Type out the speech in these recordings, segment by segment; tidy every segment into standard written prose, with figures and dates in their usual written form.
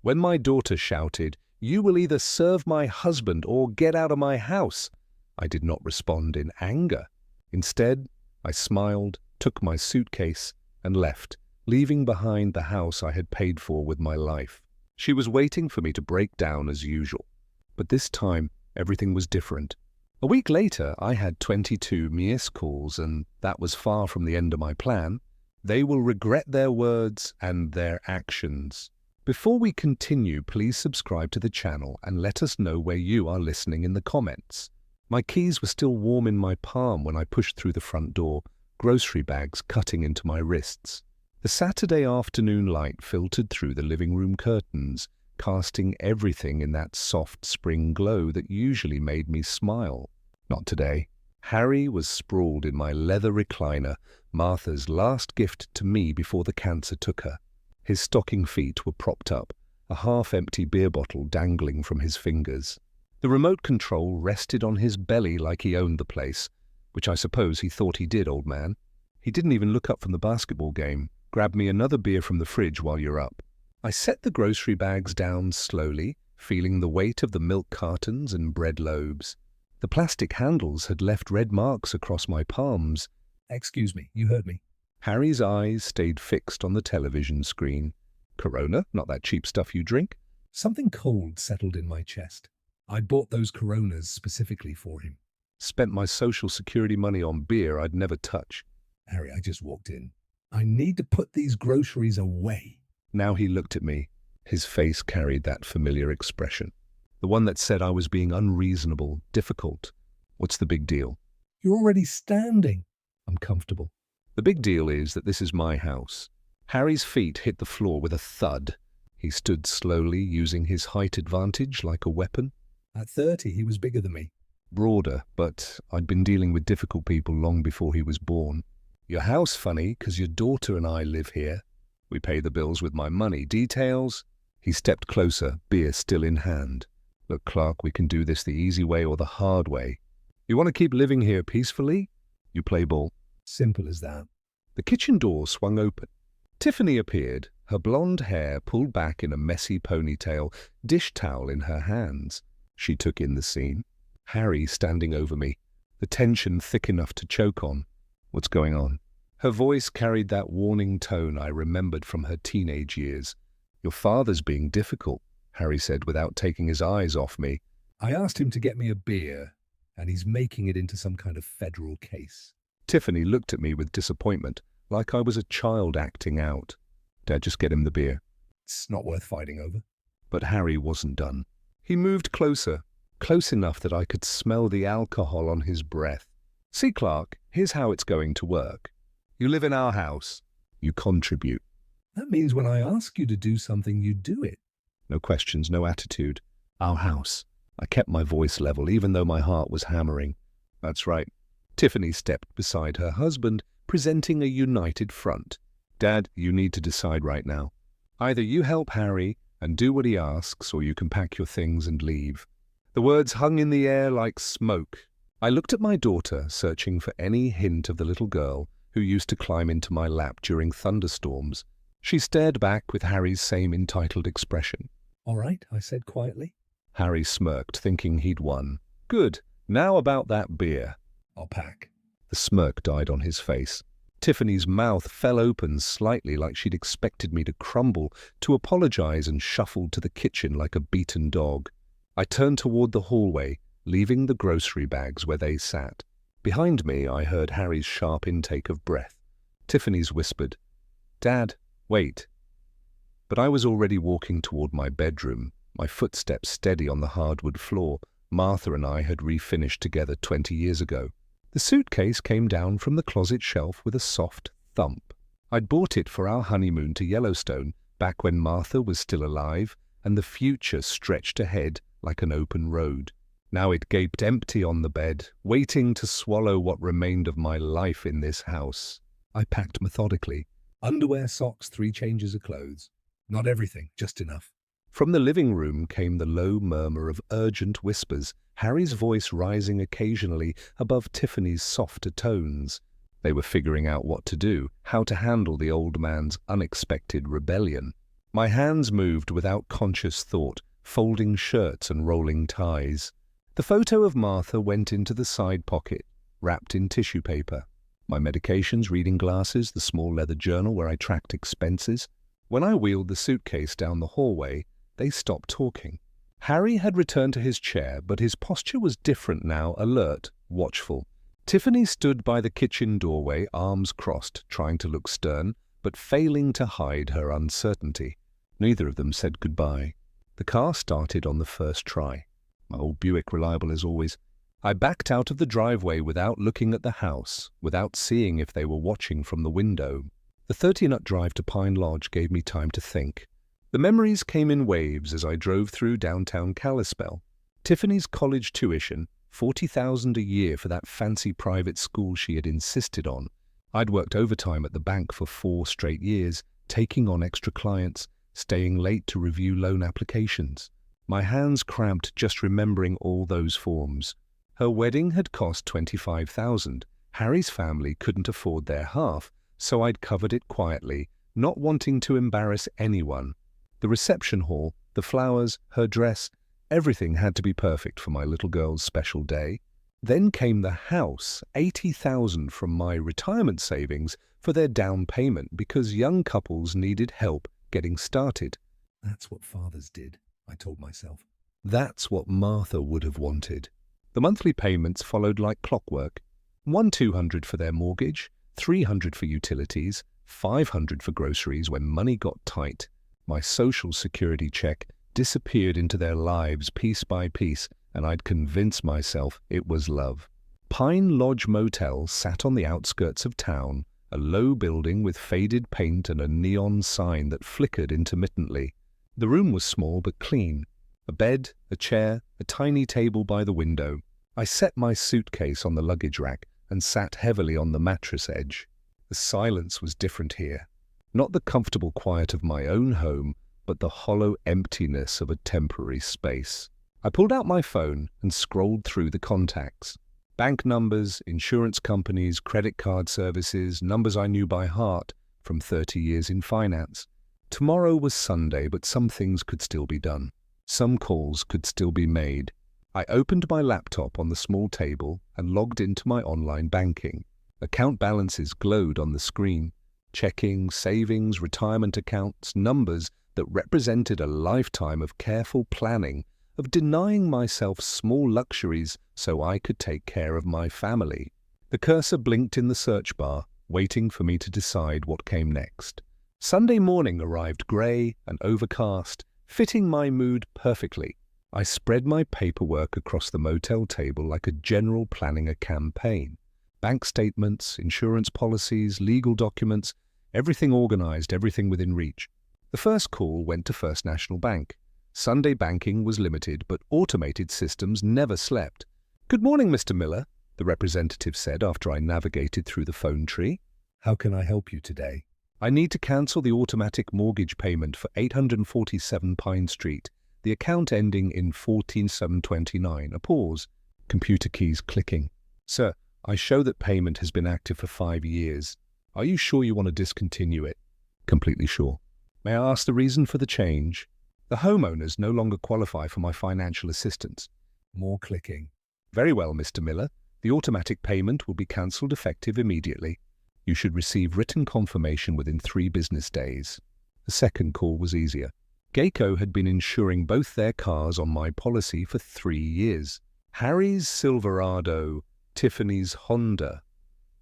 When my daughter shouted, "You will either serve my husband or get out of my house," I did not respond in anger. Instead, I smiled, took my suitcase, and left, leaving behind the house I had paid for with my life. She was waiting for me to break down as usual. But this time, everything was different. A week later, I had 22 missed calls, and that was far from the end of my plan. They will regret their words and their actions. Before we continue, please subscribe to the channel and let us know where you are listening in the comments. My keys were still warm in my palm when I pushed through the front door, grocery bags cutting into my wrists. The Saturday afternoon light filtered through the living room curtains, casting everything in that soft spring glow that usually made me smile. Not today. Harry was sprawled in my leather recliner, Martha's last gift to me before the cancer took her. His stocking feet were propped up, a half-empty beer bottle dangling from his fingers. The remote control rested on his belly like he owned the place, which I suppose he thought he did, old man. He didn't even look up from the basketball game. "Grab me another beer from the fridge while you're up." I set the grocery bags down slowly, feeling the weight of the milk cartons and bread loaves. The plastic handles had left red marks across my palms. "Excuse me, you heard me." Harry's eyes stayed fixed on the television screen. "Corona? Not that cheap stuff you drink?" Something cold settled in my chest. I bought those Coronas specifically for him. Spent my Social Security money on beer I'd never touch. "Harry, I just walked in. I need to put these groceries away." Now he looked at me. His face carried that familiar expression. The one that said I was being unreasonable, difficult. What's the big deal? "You're already standing." "I'm comfortable." The big deal is that this is my house. Harry's feet hit the floor with a thud. He stood slowly, using his height advantage like a weapon. At 30, he was bigger than me. Broader, but I'd been dealing with difficult people long before he was born. "Your house funny, 'cause your daughter and I live here. We pay the bills with my money. Details?" He stepped closer, beer still in hand. "Look, Clark, we can do this the easy way or the hard way. You want to keep living here peacefully? You play ball." Simple as that. The kitchen door swung open. Tiffany appeared, her blonde hair pulled back in a messy ponytail, dish towel in her hands. She took in the scene. Harry standing over me, the tension thick enough to choke on. "What's going on?" Her voice carried that warning tone I remembered from her teenage years. "Your father's being difficult," Harry said without taking his eyes off me. "I asked him to get me a beer, and he's making it into some kind of federal case." Tiffany looked at me with disappointment, like I was a child acting out. "Dad, just get him the beer." "It's not worth fighting over." But Harry wasn't done. He moved closer, close enough that I could smell the alcohol on his breath. "See, Clark, here's how it's going to work. You live in our house. You contribute." "That means when I ask you to do something, you do it." No questions, no attitude. "Our house." I kept my voice level, even though my heart was hammering. "That's right." Tiffany stepped beside her husband, presenting a united front. "Dad, you need to decide right now. Either you help Harry and do what he asks, or you can pack your things and leave." The words hung in the air like smoke. I looked at my daughter, searching for any hint of the little girl who used to climb into my lap during thunderstorms. She stared back with Harry's same entitled expression. "All right," I said quietly. Harry smirked, thinking he'd won. "Good. Now about that beer." "I'll pack." The smirk died on his face. Tiffany's mouth fell open slightly, like she'd expected me to crumble, to apologize, and shuffled to the kitchen like a beaten dog. I turned toward the hallway, leaving the grocery bags where they sat. Behind me, I heard Harry's sharp intake of breath. Tiffany's whispered, "Dad, wait." But I was already walking toward my bedroom, my footsteps steady on the hardwood floor. Martha and I had refinished together 20 years ago. The suitcase came down from the closet shelf with a soft thump. I'd bought it for our honeymoon to Yellowstone, back when Martha was still alive, and the future stretched ahead like an open road. Now it gaped empty on the bed, waiting to swallow what remained of my life in this house. I packed methodically. Underwear, socks, 3 changes of clothes. Not everything, just enough. From the living room came the low murmur of urgent whispers, Harry's voice rising occasionally above Tiffany's softer tones. They were figuring out what to do, how to handle the old man's unexpected rebellion. My hands moved without conscious thought, folding shirts and rolling ties. The photo of Martha went into the side pocket, wrapped in tissue paper. My medications, reading glasses, the small leather journal where I tracked expenses. When I wheeled the suitcase down the hallway, they stopped talking. Harry had returned to his chair, but his posture was different now, alert, watchful. Tiffany stood by the kitchen doorway, arms crossed, trying to look stern, but failing to hide her uncertainty. Neither of them said goodbye. The car started on the first try. My old Buick, reliable as always. I backed out of the driveway without looking at the house, without seeing if they were watching from the window. The 30-minute drive to Pine Lodge gave me time to think. The memories came in waves as I drove through downtown Kalispell. Tiffany's college tuition, $40,000 a year for that fancy private school she had insisted on. I'd worked overtime at the bank for 4 straight years, taking on extra clients, staying late to review loan applications. My hands cramped just remembering all those forms. Her wedding had cost $25,000. Harry's family couldn't afford their half, so I'd covered it quietly, not wanting to embarrass anyone. The reception hall, the flowers, her dress, everything had to be perfect for my little girl's special day. Then came the house, $80,000 from my retirement savings for their down payment because young couples needed help getting started. That's what fathers did, I told myself. That's what Martha would have wanted. The monthly payments followed like clockwork. $200 for their mortgage, $300 for utilities, $500 for groceries when money got tight. My Social Security check disappeared into their lives piece by piece, and I'd convinced myself it was love. Pine Lodge Motel sat on the outskirts of town, a low building with faded paint and a neon sign that flickered intermittently. The room was small but clean. A bed, a chair, a tiny table by the window. I set my suitcase on the luggage rack and sat heavily on the mattress edge. The silence was different here. Not the comfortable quiet of my own home, but the hollow emptiness of a temporary space. I pulled out my phone and scrolled through the contacts. Bank numbers, insurance companies, credit card services, numbers I knew by heart from 30 years in finance. Tomorrow was Sunday, but some things could still be done. Some calls could still be made. I opened my laptop on the small table and logged into my online banking. Account balances glowed on the screen. Checking, savings, retirement accounts, numbers that represented a lifetime of careful planning, of denying myself small luxuries so I could take care of my family. The cursor blinked in the search bar, waiting for me to decide what came next. Sunday morning arrived grey and overcast, fitting my mood perfectly. I spread my paperwork across the motel table like a general planning a campaign. Bank statements, insurance policies, legal documents, everything organized, everything within reach. The first call went to First National Bank. Sunday banking was limited, but automated systems never slept. "Good morning, Mr. Miller," the representative said after I navigated through the phone tree. How can I help you today? "I need to cancel the automatic mortgage payment for 847 Pine Street, the account ending in 14729. A pause. Computer keys clicking. "Sir, I show that payment has been active for 5 years. Are you sure you want to discontinue it?" "Completely sure." "May I ask the reason for the change?" "The homeowners no longer qualify for my financial assistance." More clicking. "Very well, Mr. Miller. The automatic payment will be cancelled effective immediately. You should receive written confirmation within 3 business days." The second call was easier. Geico had been insuring both their cars on my policy for 3 years. Harry's Silverado, Tiffany's Honda.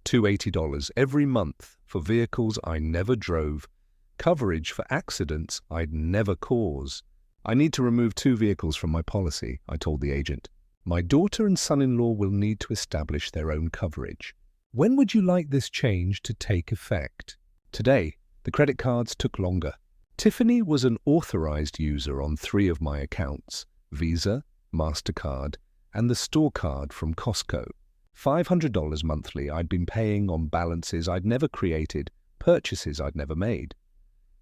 $280 every month for vehicles I never drove. Coverage for accidents I'd never cause. "I need to remove 2 vehicles from my policy," I told the agent. "My daughter and son-in-law will need to establish their own coverage." "When would you like this change to take effect?" "Today." The credit cards took longer. Tiffany was an authorized user on 3 of my accounts, Visa, MasterCard, and the store card from Costco. $500 monthly I'd been paying on balances I'd never created, purchases I'd never made.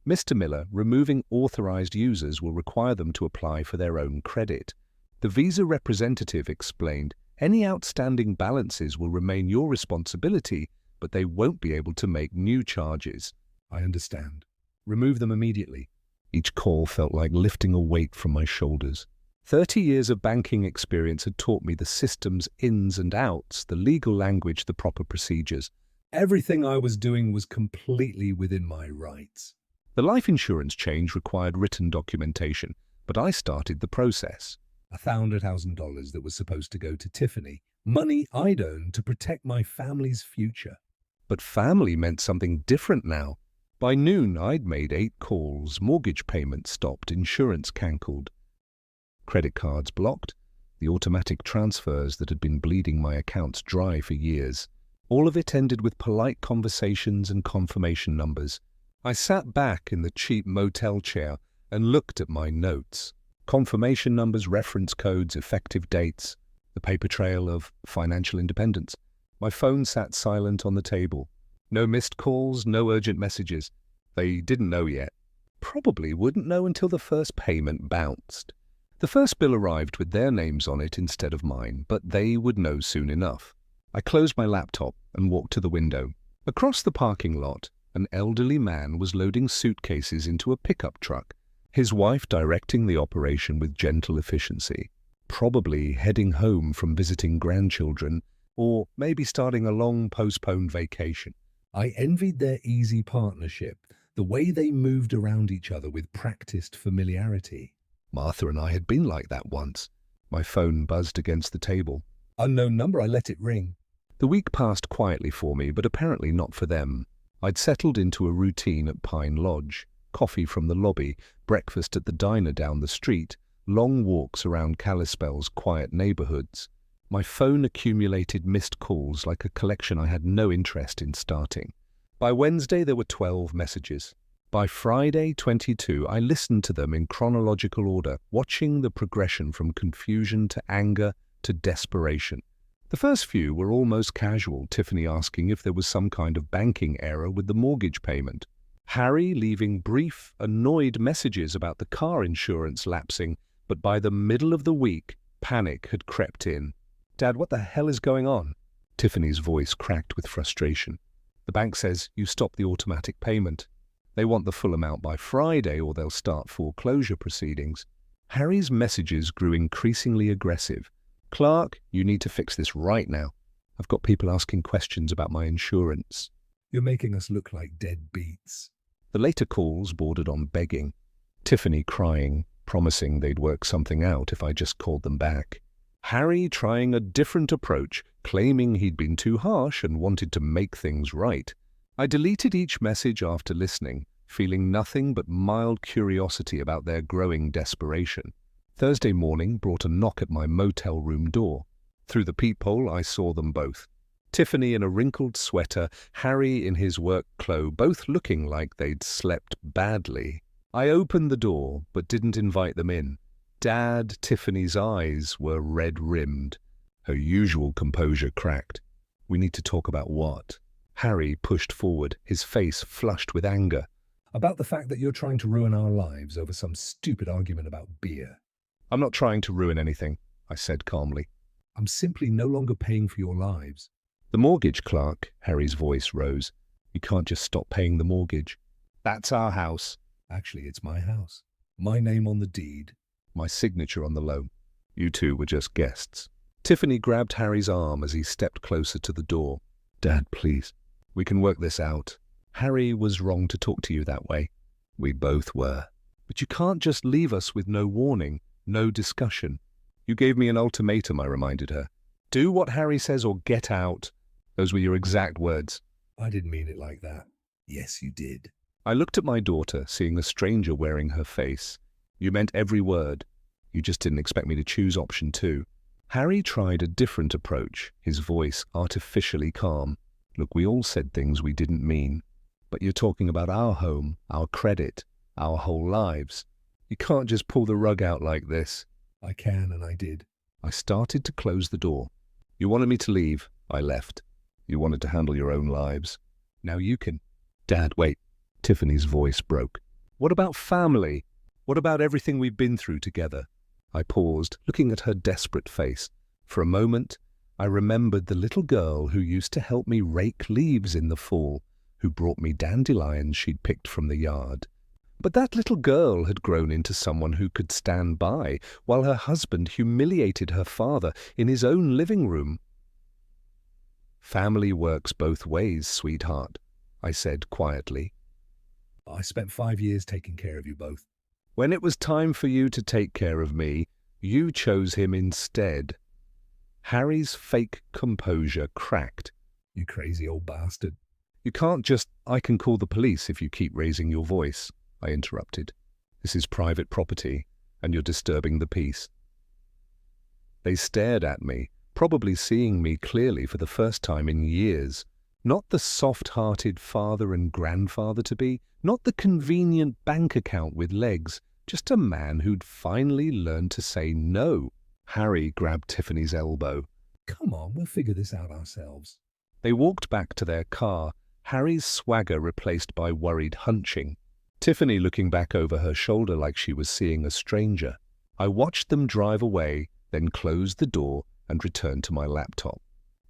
"Mr. Miller, removing authorized users will require them to apply for their own credit." The Visa representative explained, "Any outstanding balances will remain your responsibility, but they won't be able to make new charges." I understand. "Remove them immediately." Each call felt like lifting a weight from my shoulders. 30 years of banking experience had taught me the system's ins and outs, the legal language, the proper procedures. Everything I was doing was completely within my rights. The life insurance change required written documentation, but I started the process. $1,000 that was supposed to go to Tiffany, money I'd owned to protect my family's future. But family meant something different now. By noon, I'd made 8 calls, mortgage payments stopped, insurance cancelled, credit cards blocked, the automatic transfers that had been bleeding my accounts dry for years. All of it ended with polite conversations and confirmation numbers. I sat back in the cheap motel chair and looked at my notes. Confirmation numbers, reference codes, effective dates, the paper trail of financial independence. My phone sat silent on the table. No missed calls, no urgent messages. They didn't know yet. Probably wouldn't know until the first payment bounced. The first bill arrived with their names on it instead of mine, but they would know soon enough. I closed my laptop and walked to the window. Across the parking lot, an elderly man was loading suitcases into a pickup truck, his wife directing the operation with gentle efficiency, probably heading home from visiting grandchildren or maybe starting a long postponed vacation. I envied their easy partnership, the way they moved around each other with practiced familiarity. Martha and I had been like that once. My phone buzzed against the table. Unknown number, I let it ring. The week passed quietly for me, but apparently not for them. I'd settled into a routine at Pine Lodge. Coffee from the lobby, breakfast at the diner down the street, long walks around Kalispell's quiet neighborhoods. My phone accumulated missed calls like a collection I had no interest in starting. By Wednesday, there were 12 messages. By Friday, 22, I listened to them in chronological order, watching the progression from confusion to anger to desperation. The first few were almost casual, Tiffany asking if there was some kind of banking error with the mortgage payment. Harry leaving brief, annoyed messages about the car insurance lapsing, but by the middle of the week, panic had crept in. "Dad, what the hell is going on?" Tiffany's voice cracked with frustration. "The bank says you stopped the automatic payment. They want the full amount by Friday or they'll start foreclosure proceedings." Harry's messages grew increasingly aggressive. "Clark, you need to fix this right now. I've got people asking questions about my insurance." You're making us look like dead beats. The later calls bordered on begging. Tiffany crying, promising they'd work something out if I just called them back. Harry trying a different approach, claiming he'd been too harsh and wanted to make things right. I deleted each message after listening, feeling nothing but mild curiosity about their growing desperation. Thursday morning brought a knock at my motel room door. Through the peephole, I saw them both. Tiffany in a wrinkled sweater, Harry in his work clothes, both looking like they'd slept badly. I opened the door, but didn't invite them in. Dad, Tiffany's eyes were red-rimmed. Her usual composure cracked. "We need to talk about what?" Harry pushed forward, his face flushed with anger. About the fact that you're trying to ruin our lives over some stupid argument about beer. "I'm not trying to ruin anything," I said calmly. I'm simply no longer paying for your lives. "The mortgage, Clark," Harry's voice rose. "You can't just stop paying the mortgage." "That's our house." Actually, it's my house. My name on the deed. My signature on the loan. You two were just guests. Tiffany grabbed Harry's arm as he stepped closer to the door. "Dad, please. We can work this out. Harry was wrong to talk to you that way." "We both were. But you can't just leave us with no warning, no discussion." "You gave me an ultimatum," I reminded her. "Do what Harry says or get out." Those were your exact words. I didn't mean it like that. Yes, you did. I looked at my daughter, seeing a stranger wearing her face. "You meant every word. You just didn't expect me to choose option 2. Harry tried a different approach, his voice artificially calm. "Look, we all said things we didn't mean. But you're talking about our home, our credit, our whole lives. You can't just pull the rug out like this." I can, and I did. I started to close the door. "You wanted me to leave. I left. You wanted to handle your own lives. Now you can." "Dad, wait." Tiffany's voice broke. "What about family? What about everything we've been through together?" I paused, looking at her desperate face. For a moment, I remembered the little girl who used to help me rake leaves in the fall, who brought me dandelions she'd picked from the yard. But that little girl had grown into someone who could stand by while her husband humiliated her father in his own living room. "Family works both ways, sweetheart," I said quietly. I spent 5 years taking care of you both. "When it was time for you to take care of me, you chose him instead." Harry's fake composure cracked. You crazy old bastard. "You can't just, I can call the police if you keep raising your voice," I interrupted. "This is private property, and you're disturbing the peace." They stared at me, probably seeing me clearly for the first time in years. Not the soft-hearted father and grandfather-to-be, not the convenient bank account with legs, just a man who'd finally learned to say no. Harry grabbed Tiffany's elbow. Come on, we'll figure this out ourselves. They walked back to their car, Harry's swagger replaced by worried hunching. Tiffany looking back over her shoulder like she was seeing a stranger. I watched them drive away, then closed the door and returned to my laptop.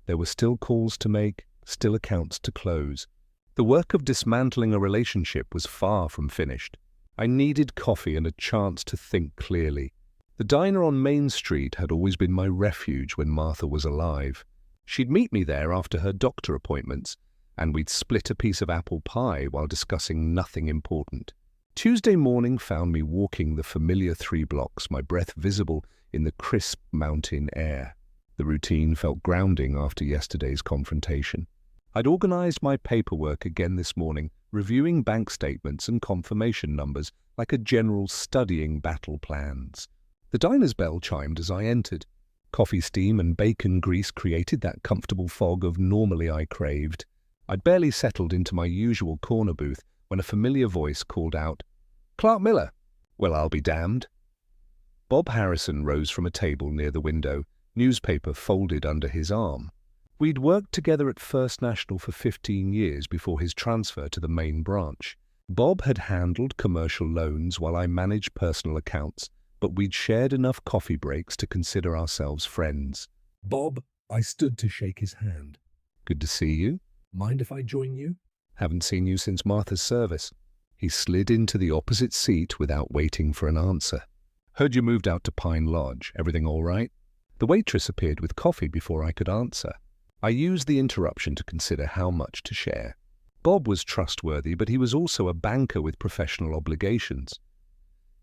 There were still calls to make, still accounts to close. The work of dismantling a relationship was far from finished. I needed coffee and a chance to think clearly. The diner on Main Street had always been my refuge when Martha was alive. She'd meet me there after her doctor appointments, and we'd split a piece of apple pie while discussing nothing important. Tuesday morning found me walking the familiar 3 blocks, my breath visible in the crisp mountain air. The routine felt grounding after yesterday's confrontation. I'd organized my paperwork again this morning, reviewing bank statements and confirmation numbers like a general studying battle plans. The diner's bell chimed as I entered. Coffee steam and bacon grease created that comfortable fog of normally I craved. I'd barely settled into my usual corner booth when a familiar voice called out, "Clark Miller." Well, I'll be damned. Bob Harrison rose from a table near the window, newspaper folded under his arm. We'd worked together at First National for 15 years before his transfer to the main branch. Bob had handled commercial loans while I managed personal accounts, but we'd shared enough coffee breaks to consider ourselves friends. Bob, I stood to shake his hand. "Good to see you. Mind if I join you? Haven't seen you since Martha's service." He slid into the opposite seat without waiting for an answer. "Heard you moved out to Pine Lodge. Everything all right?" The waitress appeared with coffee before I could answer. I used the interruption to consider how much to share. Bob was trustworthy, but he was also a banker with professional obligations.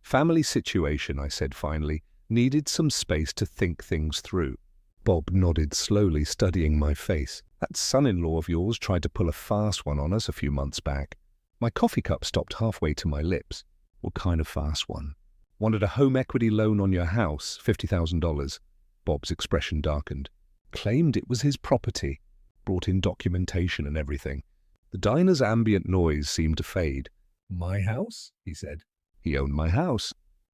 "Family situation," I said finally, "needed some space to think things through." Bob nodded slowly, studying my face. "That son-in-law of yours tried to pull a fast one on us a few months back." My coffee cup stopped halfway to my lips. "What kind of fast one?" "Wanted a home equity loan on your house, $50,000. Bob's expression darkened. "Claimed it was his property. Brought in documentation and everything." The diner's ambient noise seemed to fade. My house? He said. He owned my house.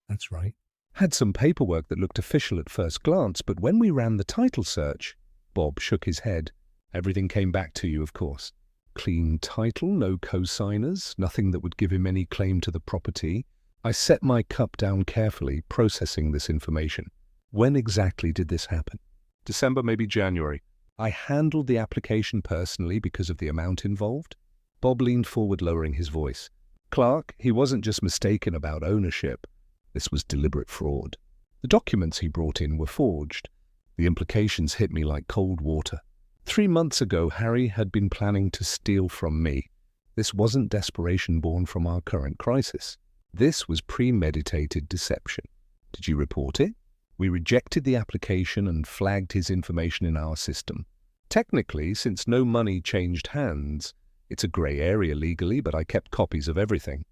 That's right. Had some paperwork that looked official at first glance, but when we ran the title search, Bob shook his head. "Everything came back to you, of course. Clean title, no co-signers, nothing that would give him any claim to the property." I set my cup down carefully, processing this information. When exactly did this happen? December, maybe January. I handled the application personally because of the amount involved. Bob leaned forward, lowering his voice. "Clark, he wasn't just mistaken about ownership. This was deliberate fraud. The documents he brought in were forged. The implications hit me like cold water. 3 months ago, Harry had been planning to steal from me. This wasn't desperation born from our current crisis. This was premeditated deception. Did you report it? We rejected the application and flagged his information in our system. Technically, since no money changed hands, it's a grey area legally, but I kept copies of everything."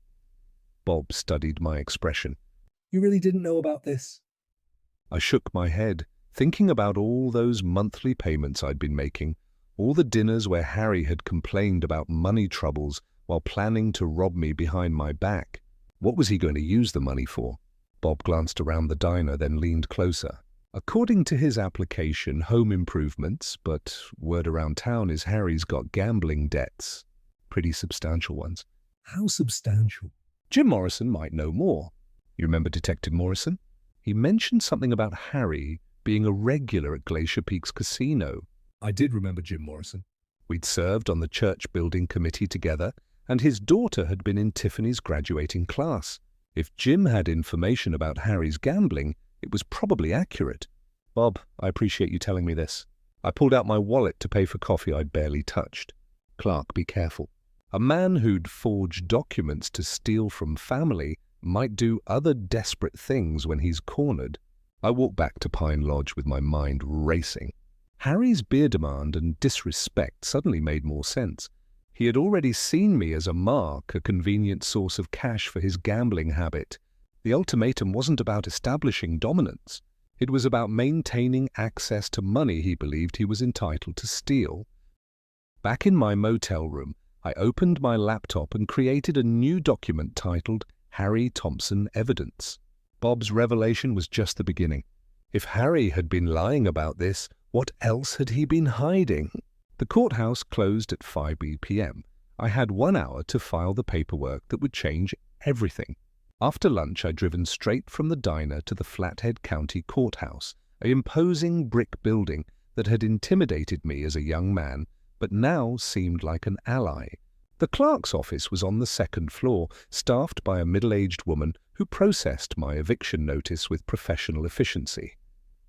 Bob studied my expression. You really didn't know about this? I shook my head, thinking about all those monthly payments I'd been making, all the dinners where Harry had complained about money troubles while planning to rob me behind my back. What was he going to use the money for? Bob glanced around the diner, then leaned closer. "According to his application, home improvements, but word around town is Harry's got gambling debts. Pretty substantial ones." How substantial? Jim Morrison might know more. You remember Detective Morrison? He mentioned something about Harry being a regular at Glacier Peaks Casino. I did remember Jim Morrison. We'd served on the church building committee together, and his daughter had been in Tiffany's graduating class. If Jim had information about Harry's gambling, it was probably accurate. Bob, I appreciate you telling me this. I pulled out my wallet to pay for coffee I'd barely touched. Clark, be careful. A man who'd forged documents to steal from family might do other desperate things when he's cornered. I walked back to Pine Lodge with my mind racing. Harry's beer demand and disrespect suddenly made more sense. He had already seen me as a mark, a convenient source of cash for his gambling habit. The ultimatum wasn't about establishing dominance. It was about maintaining access to money he believed he was entitled to steal. Back in my motel room, I opened my laptop and created a new document titled Harry Thompson Evidence. Bob's revelation was just the beginning. If Harry had been lying about this, what else had he been hiding? The courthouse closed at 5 p.m. I had 1 hour to file the paperwork that would change everything. After lunch, I'd driven straight from the diner to the Flathead County Courthouse, an imposing brick building that had intimidated me as a young man, but now seemed like an ally. The clerk's office was on the second floor, staffed by a middle-aged woman who processed my eviction notice with professional efficiency.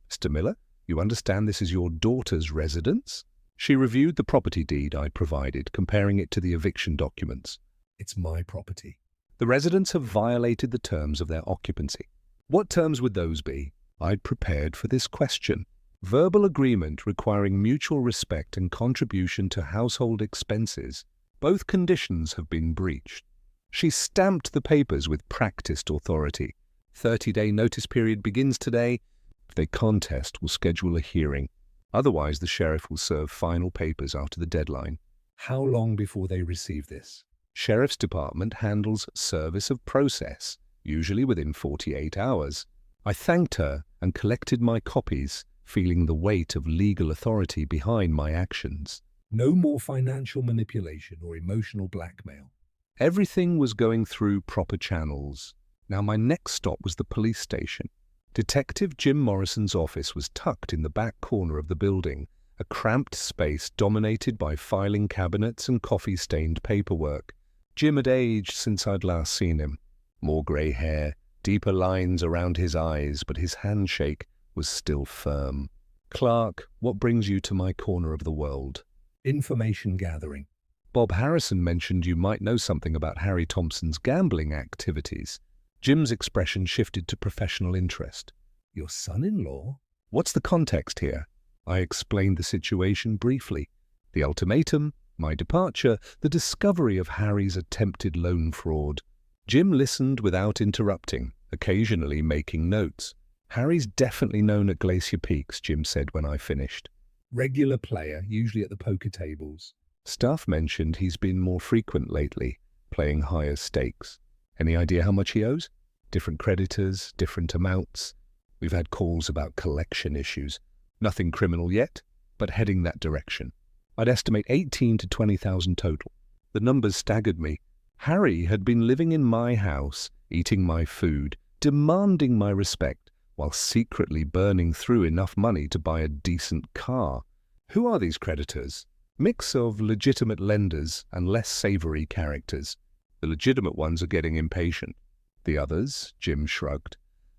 Mr. Miller, you understand this is your daughter's residence? She reviewed the property deed I'd provided, comparing it to the eviction documents. It's my property. The residents have violated the terms of their occupancy. What terms would those be? I'd prepared for this question. Verbal agreement requiring mutual respect and contribution to household expenses. Both conditions have been breached. She stamped the papers with practiced authority. 30-day notice period begins today. If they contest, we'll schedule a hearing. Otherwise, the sheriff will serve final papers after the deadline. How long before they receive this? Sheriff's Department handles service of process, usually within 48 hours. I thanked her and collected my copies, feeling the weight of legal authority behind my actions. No more financial manipulation or emotional blackmail. Everything was going through proper channels. Now my next stop was the police station. Detective Jim Morrison's office was tucked in the back corner of the building, a cramped space dominated by filing cabinets and coffee-stained paperwork. Jim had aged since I'd last seen him. More grey hair, deeper lines around his eyes, but his handshake was still firm. Clark, what brings you to my corner of the world? Information gathering. Bob Harrison mentioned you might know something about Harry Thompson's gambling activities. Jim's expression shifted to professional interest. Your son-in-law? What's the context here? I explained the situation briefly. The ultimatum, my departure, the discovery of Harry's attempted loan fraud. Jim listened without interrupting, occasionally making notes. Harry's definitely known at Glacier Peaks, Jim said when I finished. Regular player, usually at the poker tables. Staff mentioned he's been more frequent lately, playing higher stakes. Any idea how much he owes? Different creditors, different amounts. We've had calls about collection issues. Nothing criminal yet, but heading that direction. I'd estimate 18 to 20,000 total. The numbers staggered me. Harry had been living in my house, eating my food, demanding my respect, while secretly burning through enough money to buy a decent car. Who are these creditors? Mix of legitimate lenders and less savory characters. The legitimate ones are getting impatient. The others, Jim shrugged.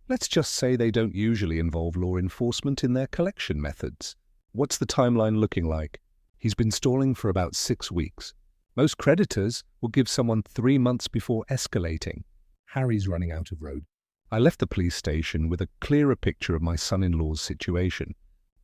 Let's just say they don't usually involve law enforcement in their collection methods. What's the timeline looking like? He's been stalling for about 6 weeks. Most creditors will give someone 3 months before escalating. Harry's running out of road. I left the police station with a clearer picture of my son-in-law's situation.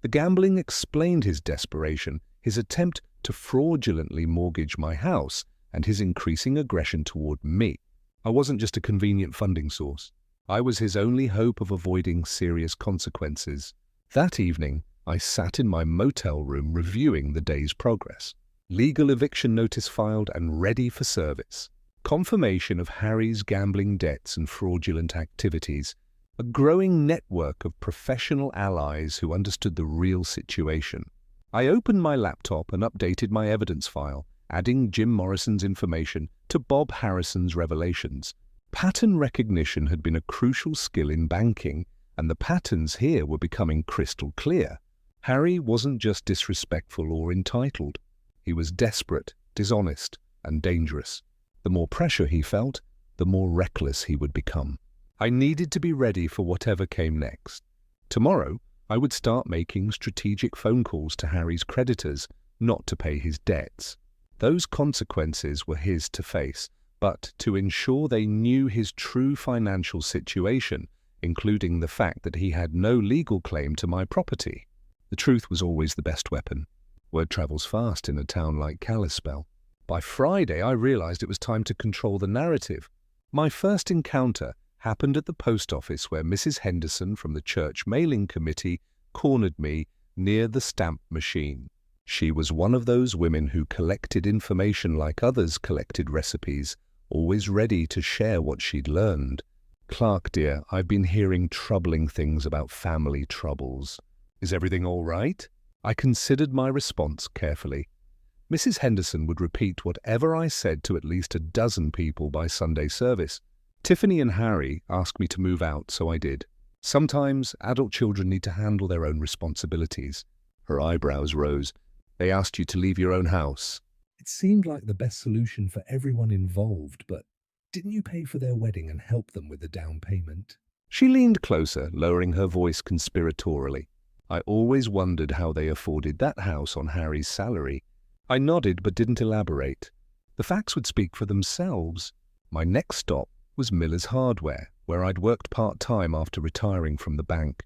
The gambling explained his desperation, his attempt to fraudulently mortgage my house, and his increasing aggression toward me. I wasn't just a convenient funding source. I was his only hope of avoiding serious consequences. That evening, I sat in my motel room reviewing the day's progress. Legal eviction notice filed and ready for service. Confirmation of Harry's gambling debts and fraudulent activities. A growing network of professional allies who understood the real situation. I opened my laptop and updated my evidence file, adding Jim Morrison's information to Bob Harrison's revelations. Pattern recognition had been a crucial skill in banking, and the patterns here were becoming crystal clear. Harry wasn't just disrespectful or entitled. He was desperate, dishonest, and dangerous. The more pressure he felt, the more reckless he would become. I needed to be ready for whatever came next. Tomorrow, I would start making strategic phone calls to Harry's creditors, not to pay his debts. Those consequences were his to face, but to ensure they knew his true financial situation, including the fact that he had no legal claim to my property. The truth was always the best weapon. Word travels fast in a town like Kalispell. By Friday, I realized it was time to control the narrative. My first encounter happened at the post office where Mrs. Henderson from the church mailing committee cornered me near the stamp machine. She was one of those women who collected information like others collected recipes, always ready to share what she'd learned. "Clark, dear, I've been hearing troubling things about family troubles. Is everything all right?" I considered my response carefully. Mrs. Henderson would repeat whatever I said to at least a dozen people by Sunday service. Tiffany and Harry asked me to move out, so I did. Sometimes adult children need to handle their own responsibilities. Her eyebrows rose. "They asked you to leave your own house." It seemed like the best solution for everyone involved, but didn't you pay for their wedding and help them with the down payment? She leaned closer, lowering her voice conspiratorially. "I always wondered how they afforded that house on Harry's salary." I nodded but didn't elaborate. The facts would speak for themselves. My next stop was Miller's Hardware, where I'd worked part-time after retiring from the bank.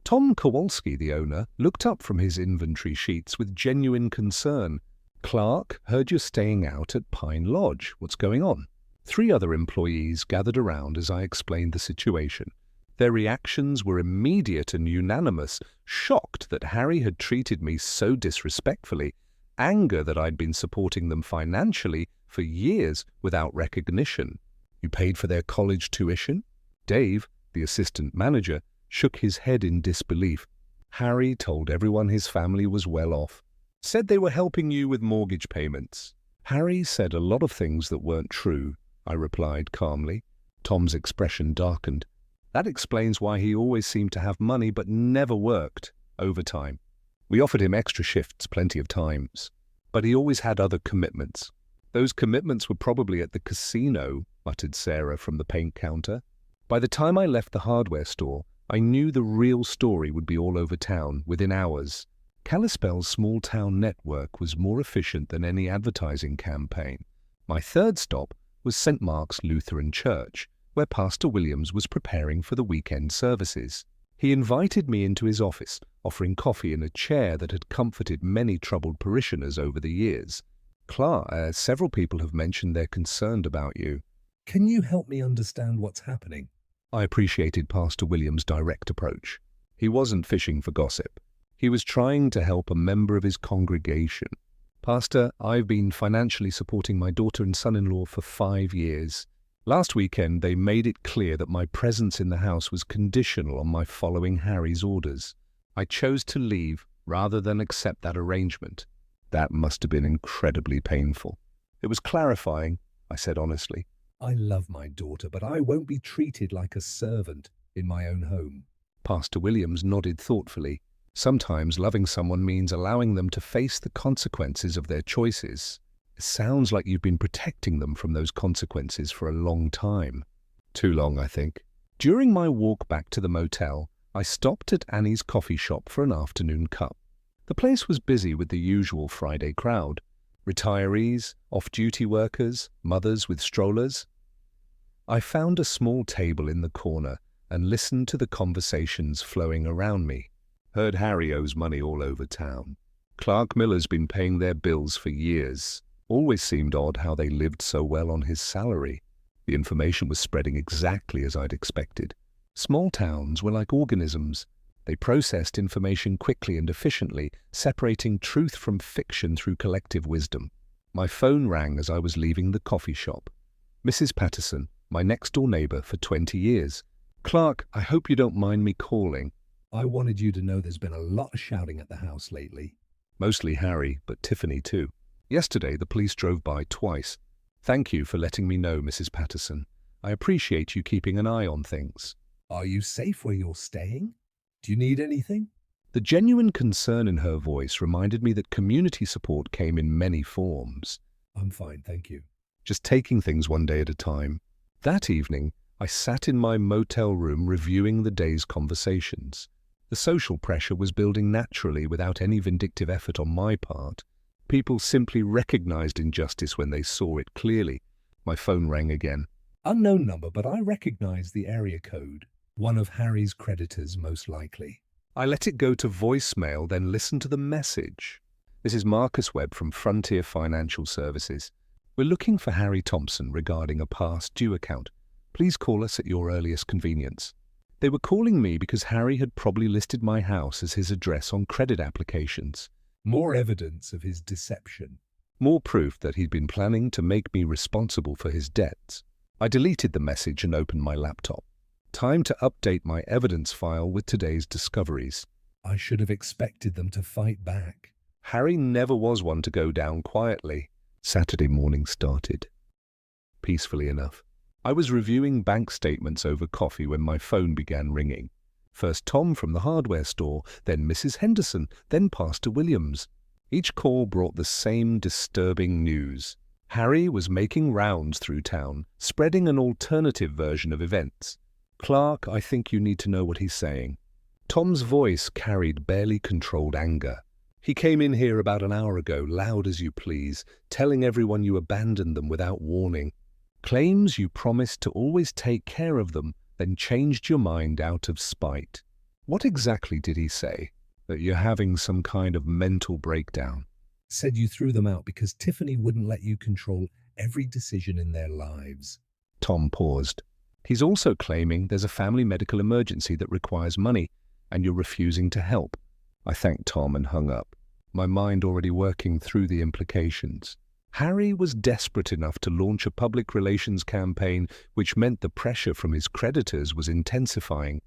Tom Kowalski, the owner, looked up from his inventory sheets with genuine concern. "Clark, heard you're staying out at Pine Lodge. What's going on?" 3 other employees gathered around as I explained the situation. Their reactions were immediate and unanimous, shocked that Harry had treated me so disrespectfully, anger that I'd been supporting them financially for years without recognition. "You paid for their college tuition?" Dave, the assistant manager, shook his head in disbelief. "Harry told everyone his family was well off. Said they were helping you with mortgage payments." "Harry said a lot of things that weren't true," I replied calmly. Tom's expression darkened. "That explains why he always seemed to have money but never worked overtime. We offered him extra shifts plenty of times, but he always had other commitments." "Those commitments were probably at the casino," muttered Sarah from the paint counter. By the time I left the hardware store, I knew the real story would be all over town within hours. Kalispell's small-town network was more efficient than any advertising campaign. My third stop was St. Mark's Lutheran Church, where Pastor Williams was preparing for the weekend services. He invited me into his office, offering coffee and a chair that had comforted many troubled parishioners over the years. "Clark, several people have mentioned they're concerned about you." Can you help me understand what's happening? I appreciated Pastor Williams' direct approach. He wasn't fishing for gossip. He was trying to help a member of his congregation. "Pastor, I've been financially supporting my daughter and son-in-law for 5 years. Last weekend, they made it clear that my presence in the house was conditional on my following Harry's orders. I chose to leave rather than accept that arrangement. That must have been incredibly painful." "It was clarifying," I said honestly. I love my daughter, but I won't be treated like a servant in my own home. Pastor Williams nodded thoughtfully. "Sometimes loving someone means allowing them to face the consequences of their choices. It sounds like you've been protecting them from those consequences for a long time." "Too long, I think." During my walk back to the motel, I stopped at Annie's coffee shop for an afternoon cup. The place was busy with the usual Friday crowd. Retirees, off-duty workers, mothers with strollers. I found a small table in the corner and listened to the conversations flowing around me. "Heard Harry owes money all over town. Clark Miller's been paying their bills for years. Always seemed odd how they lived so well on his salary." The information was spreading exactly as I'd expected. Small towns were like organisms. They processed information quickly and efficiently, separating truth from fiction through collective wisdom. My phone rang as I was leaving the coffee shop. "Mrs. Patterson, my next-door neighbor for 20 years. Clark, I hope you don't mind me calling." I wanted you to know there's been a lot of shouting at the house lately. Mostly Harry, but Tiffany too. Yesterday, the police drove by twice. "Thank you for letting me know, Mrs. Patterson. I appreciate you keeping an eye on things." Are you safe where you're staying? Do you need anything? The genuine concern in her voice reminded me that community support came in many forms. I'm fine, thank you. just taking things one day at a time. That evening, I sat in my motel room reviewing the day's conversations. The social pressure was building naturally without any vindictive effort on my part. People simply recognized injustice when they saw it clearly. My phone rang again. Unknown number, but I recognize the area code. One of Harry's creditors, most likely. I let it go to voicemail, then listened to the message. This is Marcus Webb from Frontier Financial Services. We're looking for Harry Thompson regarding a past due account. Please call us at your earliest convenience. They were calling me because Harry had probably listed my house as his address on credit applications. More evidence of his deception. More proof that he'd been planning to make me responsible for his debts. I deleted the message and opened my laptop. Time to update my evidence file with today's discoveries. I should have expected them to fight back. Harry never was one to go down quietly. Saturday morning started. Peacefully enough. I was reviewing bank statements over coffee when my phone began ringing. First Tom from the hardware store, then Mrs. Henderson, then Pastor Williams. Each call brought the same disturbing news. Harry was making rounds through town, spreading an alternative version of events. Clark, I think you need to know what he's saying. Tom's voice carried barely controlled anger. He came in here about an hour ago, loud as you please, telling everyone you abandoned them without warning. Claims you promised to always take care of them, then changed your mind out of spite. What exactly did he say? That you're having some kind of mental breakdown? Said you threw them out because Tiffany wouldn't let you control every decision in their lives. Tom paused. He's also claiming there's a family medical emergency that requires money, and you're refusing to help. I thanked Tom and hung up, my mind already working through the implications. Harry was desperate enough to launch a public relations campaign, which meant the pressure from his creditors was intensifying.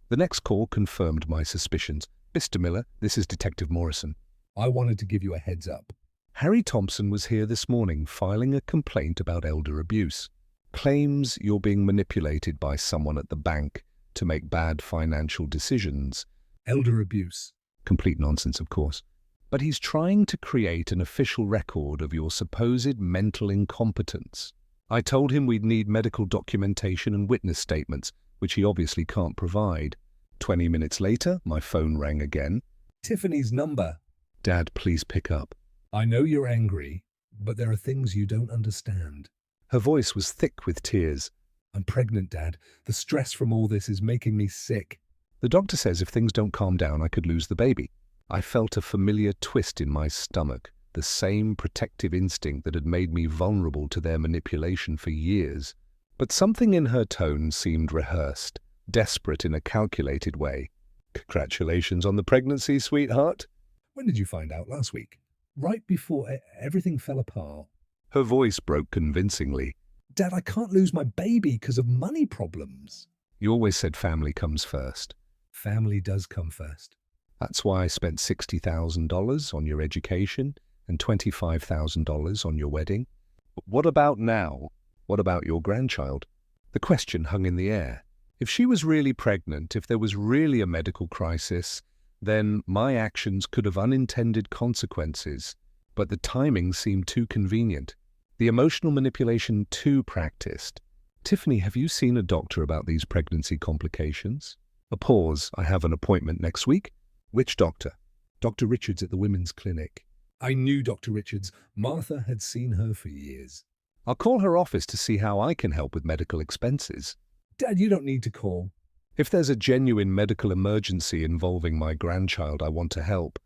The next call confirmed my suspicions. Mr. Miller, this is Detective Morrison. I wanted to give you a heads up. Harry Thompson was here this morning filing a complaint about elder abuse. Claims you're being manipulated by someone at the bank to make bad financial decisions. Elder abuse. Complete nonsense, of course. But he's trying to create an official record of your supposed mental incompetence. I told him we'd need medical documentation and witness statements, which he obviously can't provide. 20 minutes later, my phone rang again. Tiffany's number. Dad, please pick up. I know you're angry, but there are things you don't understand. Her voice was thick with tears. I'm pregnant, Dad. The stress from all this is making me sick. The doctor says if things don't calm down, I could lose the baby. I felt a familiar twist in my stomach, the same protective instinct that had made me vulnerable to their manipulation for years. But something in her tone seemed rehearsed, desperate in a calculated way. Congratulations on the pregnancy, sweetheart. When did you find out? Last week? Right before everything fell apart. Her voice broke convincingly. Dad, I can't lose my baby because of money problems. You always said family comes first. Family does come first. That's why I spent $60,000 on your education and $25,000 on your wedding. But what about now? What about your grandchild? The question hung in the air. If she was really pregnant, if there was really a medical crisis, then my actions could have unintended consequences. But the timing seemed too convenient. The emotional manipulation too practiced. Tiffany, have you seen a doctor about these pregnancy complications? A pause. I have an appointment next week. Which doctor? Dr. Richards at the women's clinic. I knew Dr. Richards. Martha had seen her for years. I'll call her office to see how I can help with medical expenses. Dad, you don't need to call. If there's a genuine medical emergency involving my grandchild I want to help,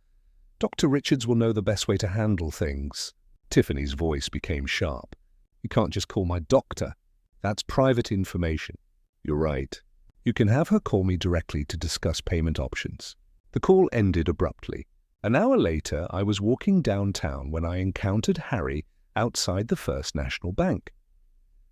Dr. Richards will know the best way to handle things. Tiffany's voice became sharp. You can't just call my doctor. That's private information. You're right. You can have her call me directly to discuss payment options. The call ended abruptly. An hour later, I was walking downtown when I encountered Harry outside the First National Bank.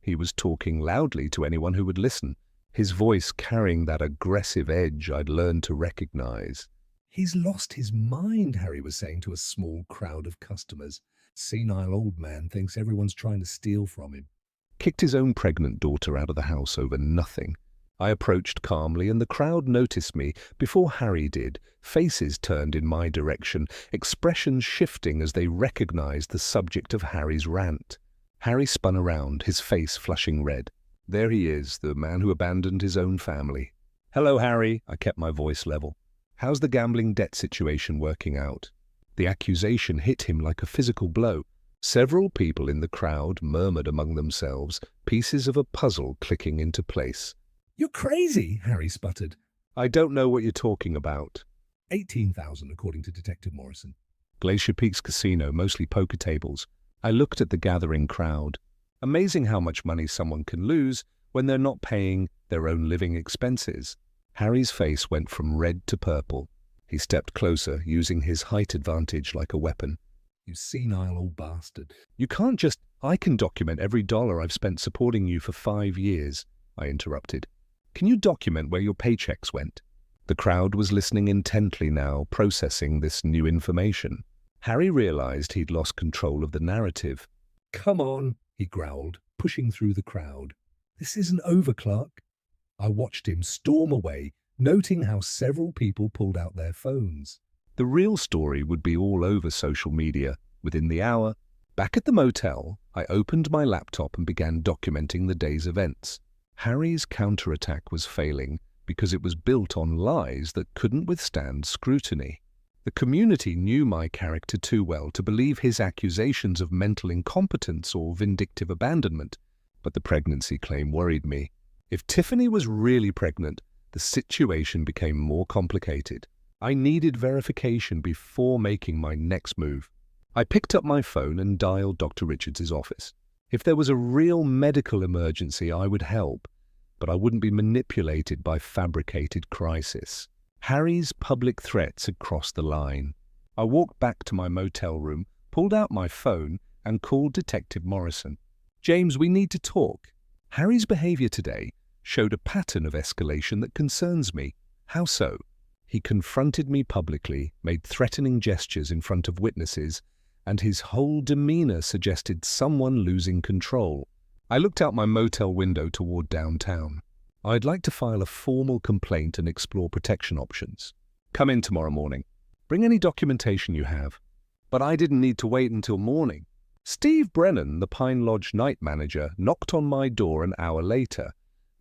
He was talking loudly to anyone who would listen, his voice carrying that aggressive edge I'd learned to recognize. He's lost his mind, Harry was saying to a small crowd of customers. Senile old man thinks everyone's trying to steal from him. Kicked his own pregnant daughter out of the house over nothing. I approached calmly, and the crowd noticed me before Harry did. Faces turned in my direction, expressions shifting as they recognized the subject of Harry's rant. Harry spun around, his face flushing red. There he is, the man who abandoned his own family. "Hello, Harry," I kept my voice level. "How's the gambling debt situation working out?" The accusation hit him like a physical blow. Several people in the crowd murmured among themselves, pieces of a puzzle clicking into place. "You're crazy," Harry sputtered. "I don't know what you're talking about." 18,000, according to Detective Morrison. Glacier Peaks Casino, mostly poker tables. I looked at the gathering crowd. Amazing how much money someone can lose when they're not paying their own living expenses. Harry's face went from red to purple. He stepped closer, using his height advantage like a weapon. "You senile old bastard." "You can't just—" "I can document every dollar I've spent supporting you for 5 years," I interrupted. "Can you document where your paychecks went?" The crowd was listening intently now, processing this new information. Harry realized he'd lost control of the narrative. "Come on," he growled, pushing through the crowd. "This isn't over, Clark." I watched him storm away, noting how several people pulled out their phones. The real story would be all over social media within the hour. Back at the motel, I opened my laptop and began documenting the day's events. Harry's counterattack was failing because it was built on lies that couldn't withstand scrutiny. The community knew my character too well to believe his accusations of mental incompetence or vindictive abandonment, but the pregnancy claim worried me. If Tiffany was really pregnant, the situation became more complicated. I needed verification before making my next move. I picked up my phone and dialed Dr. Richards' office. If there was a real medical emergency, I would help, but I wouldn't be manipulated by fabricated crisis. Harry's public threats had crossed the line. I walked back to my motel room, pulled out my phone, and called Detective Morrison. "James, we need to talk. Harry's behavior today showed a pattern of escalation that concerns me." "How so?" "He confronted me publicly, made threatening gestures in front of witnesses, and his whole demeanor suggested someone losing control." I looked out my motel window toward downtown. "I'd like to file a formal complaint and explore protection options." "Come in tomorrow morning. Bring any documentation you have." But I didn't need to wait until morning. Steve Brennan, the Pine Lodge night manager, knocked on my door an hour later.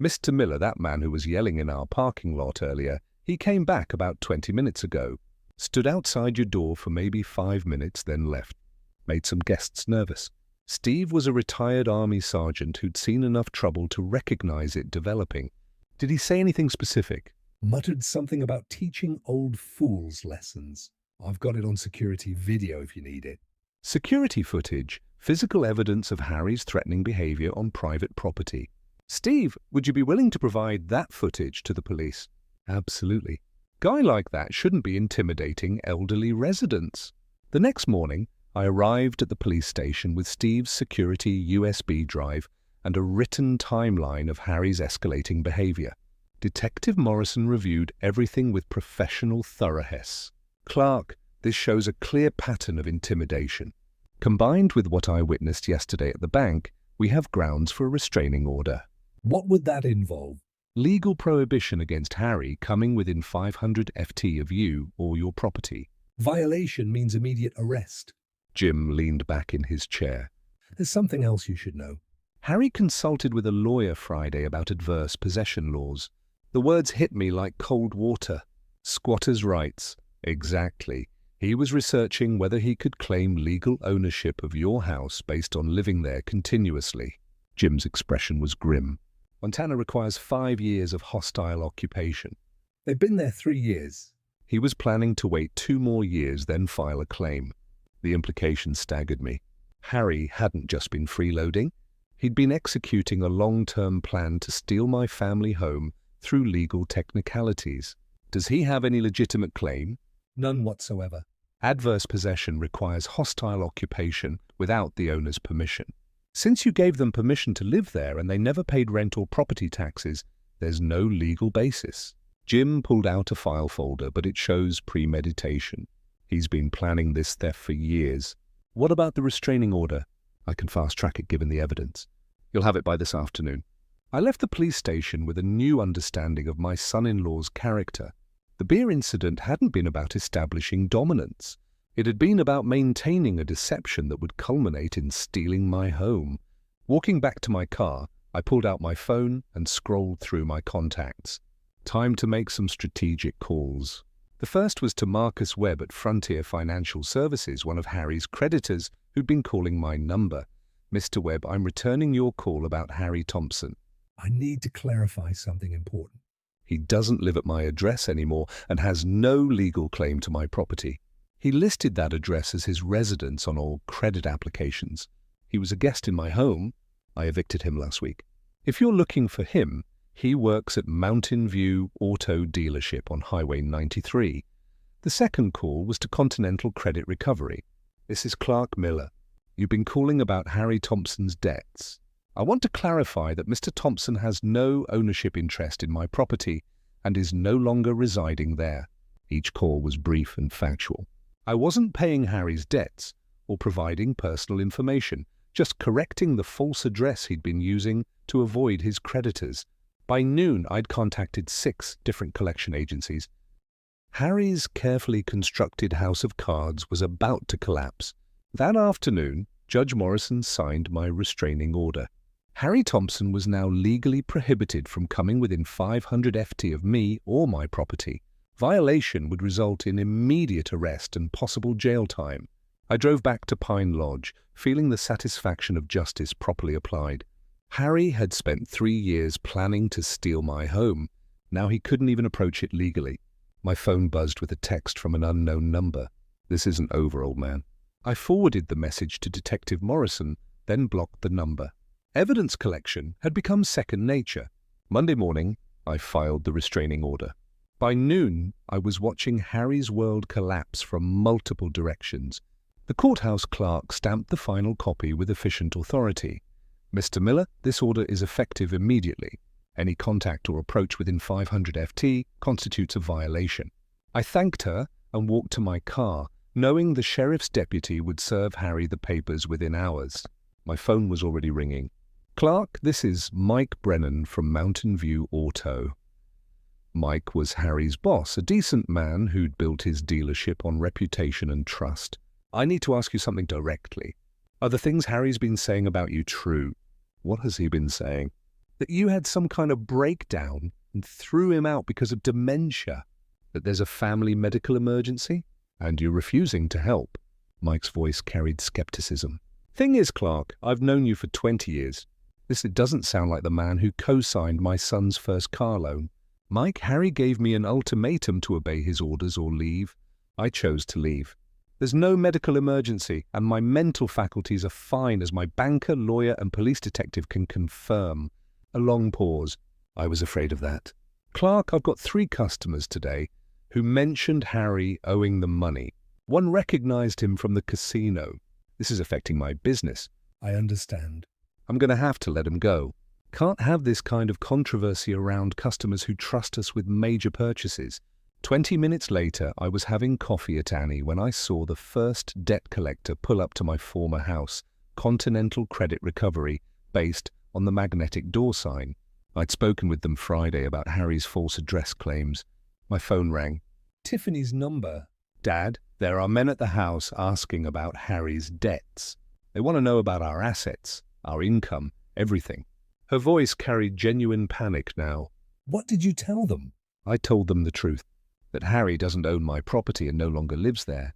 "Mr. Miller, that man who was yelling in our parking lot earlier, he came back about 20 minutes ago. Stood outside your door for maybe 5 minutes, then left. Made some guests nervous." Steve was a retired Army sergeant who'd seen enough trouble to recognize it developing. "Did he say anything specific?" "Muttered something about teaching old fools lessons. I've got it on security video if you need it." Security footage, physical evidence of Harry's threatening behavior on private property. "Steve, would you be willing to provide that footage to the police?" "Absolutely. Guy like that shouldn't be intimidating elderly residents." The next morning, I arrived at the police station with Steve's security USB drive and a written timeline of Harry's escalating behavior. Detective Morrison reviewed everything with professional thoroughness. "Clark, this shows a clear pattern of intimidation. Combined with what I witnessed yesterday at the bank, we have grounds for a restraining order." "What would that involve?" "Legal prohibition against Harry coming within 500 FT of you or your property." "Violation means immediate arrest." Jim leaned back in his chair. "There's something else you should know." Harry consulted with a lawyer Friday about adverse possession laws. The words hit me like cold water. Squatters' rights. Exactly. He was researching whether he could claim legal ownership of your house based on living there continuously. Jim's expression was grim. "Montana requires 5 years of hostile occupation." "They've been there 3 years." He was planning to wait 2 more years, then file a claim. The implication staggered me. Harry hadn't just been freeloading. He'd been executing a long-term plan to steal my family home through legal technicalities. Does he have any legitimate claim? "None whatsoever." Adverse possession requires hostile occupation without the owner's permission. Since you gave them permission to live there and they never paid rent or property taxes, there's no legal basis. Jim pulled out a file folder, but it shows premeditation. He's been planning this theft for years. "What about the restraining order?" "I can fast-track it given the evidence. You'll have it by this afternoon." I left the police station with a new understanding of my son-in-law's character. The beer incident hadn't been about establishing dominance. It had been about maintaining a deception that would culminate in stealing my home. Walking back to my car, I pulled out my phone and scrolled through my contacts. Time to make some strategic calls. The first was to Marcus Webb at Frontier Financial Services, one of Harry's creditors who'd been calling my number. "Mr. Webb, I'm returning your call about Harry Thompson." I need to clarify something important. "He doesn't live at my address anymore and has no legal claim to my property. He listed that address as his residence on all credit applications. He was a guest in my home. I evicted him last week. If you're looking for him, he works at Mountain View Auto Dealership on Highway 93. The second call was to Continental Credit Recovery. "This is Clark Miller. You've been calling about Harry Thompson's debts. I want to clarify that Mr. Thompson has no ownership interest in my property and is no longer residing there." Each call was brief and factual. I wasn't paying Harry's debts or providing personal information, just correcting the false address he'd been using to avoid his creditors. By noon, I'd contacted 6 different collection agencies. Harry's carefully constructed house of cards was about to collapse. That afternoon, Judge Morrison signed my restraining order. Harry Thompson was now legally prohibited from coming within 500 FT of me or my property. Violation would result in immediate arrest and possible jail time. I drove back to Pine Lodge, feeling the satisfaction of justice properly applied. Harry had spent 3 years planning to steal my home. Now he couldn't even approach it legally. My phone buzzed with a text from an unknown number. "This isn't over, old man." I forwarded the message to Detective Morrison, then blocked the number. Evidence collection had become second nature. Monday morning, I filed the restraining order. By noon, I was watching Harry's world collapse from multiple directions. The courthouse clerk stamped the final copy with efficient authority. "Mr. Miller, this order is effective immediately. Any contact or approach within 500 FT constitutes a violation." I thanked her and walked to my car, knowing the sheriff's deputy would serve Harry the papers within hours. My phone was already ringing. "Clark, this is Mike Brennan from Mountain View Auto." Mike was Harry's boss, a decent man who'd built his dealership on reputation and trust. "I need to ask you something directly. Are the things Harry's been saying about you true?" "What has he been saying?" "That you had some kind of breakdown and threw him out because of dementia. That there's a family medical emergency, and you're refusing to help." Mike's voice carried skepticism. "Thing is, Clark, I've known you for 20 years. This doesn't sound like the man who co-signed my son's first car loan. Mike, Harry gave me an ultimatum to obey his orders or leave. I chose to leave. There's no medical emergency, and my mental faculties are fine, as my banker, lawyer, and police detective can confirm." A long pause. "I was afraid of that. Clark, I've got 3 customers today who mentioned Harry owing them money. One recognized him from the casino. This is affecting my business. I understand. I'm going to have to let him go. Can't have this kind of controversy around customers who trust us with major purchases." 20 minutes later, I was having coffee at Annie when I saw the first debt collector pull up to my former house, Continental Credit Recovery, based on the magnetic door sign. I'd spoken with them Friday about Harry's false address claims. My phone rang. Tiffany's number. "Dad, there are men at the house asking about Harry's debts. They want to know about our assets, our income, everything." Her voice carried genuine panic now. What did you tell them? I told them the truth, that Harry doesn't own my property and no longer lives there.